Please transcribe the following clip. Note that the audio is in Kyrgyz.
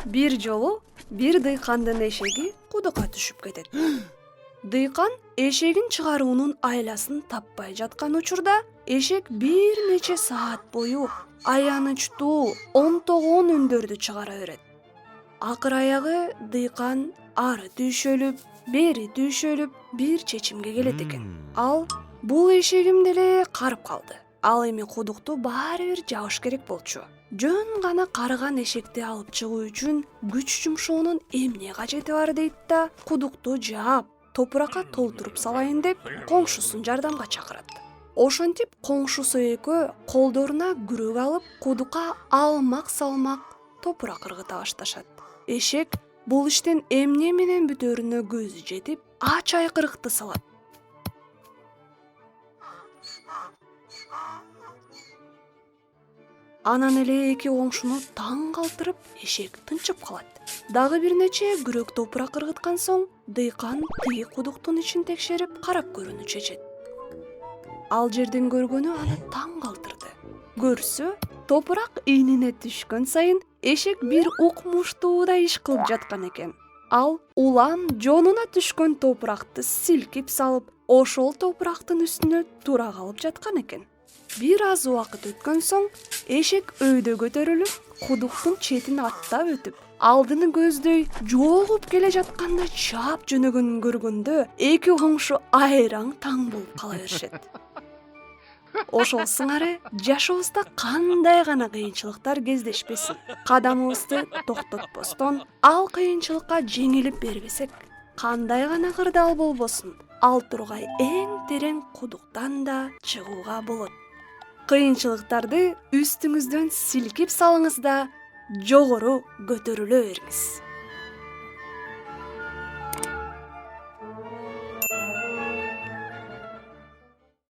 Бир жолу бир дыйкандын эшеги кудукка түшүп кетет. Дыйкан эшегин чыгаруунун айласын таппай жаткан учурда эшек бир нече саат бою аянычтуу онтогон үндөрдү чыгара берет. Акыр аягы дыйкан ары дүйшөлүп, бери дүйшөлүп бир чечимге келет экен. Ал бул эшегим деле карып калды. Ал эми кудукту баары бир жабыш керек болчу. Жөн гана карыган эшекти алып чыгуу үчүн күч жумшоонун эмне кажети бар дейт да, кудукту жаап, топуракка толтуруп салайын деп коңшусун жардамга чакырат. Ошентип коңшусу экөө колдоруна күрөк алып, кудукка алмак-салмак топурак ыргыта башташат. Эшек бул иштен эмне менен бүтөрүнө көзү жетип, ач айкырыкты салат. Анан эле эки коңшуну таң калтырып, эшек тынчып калат. Дагы бир нече күрөк топурак ыргыткан соң, дыйкан тиги кудуктун ичин текшерип карап көрүүнү чечет. Ал жерден көргөнү аны таң калтырды. Көрсө, топурак ийнине түшкөн сайын эшек бир укмуштуудай иш кылып жаткан экен. Ал улам жонуна түшкөн топуракты силкип салып, ошол топурактын үстүнө тура калып жаткан экен. Бир аз убакыт өткөн соң эшек өйдө көтөрүлүп, кудуктун четин аттап өтүп, алдыны көздөй жолугуп келе жатканда чаап жөнөгөнүн көргөндө эки коңшу айраң таң болуп кала беришет. Ошол сыңары жашообузда кандай гана кыйынчылыктар кездешпесин, кадамыбызды токтотпостон, ал кыйынчылыкка жеңилип бербесек, кандай гана кырдаал болбосун, ал тургай эң терең кудуктан да чыгууга болот. Кыйынчылыктарды үстүңүздөн силкип салыңыз да жогору көтөрүлө бериңиз.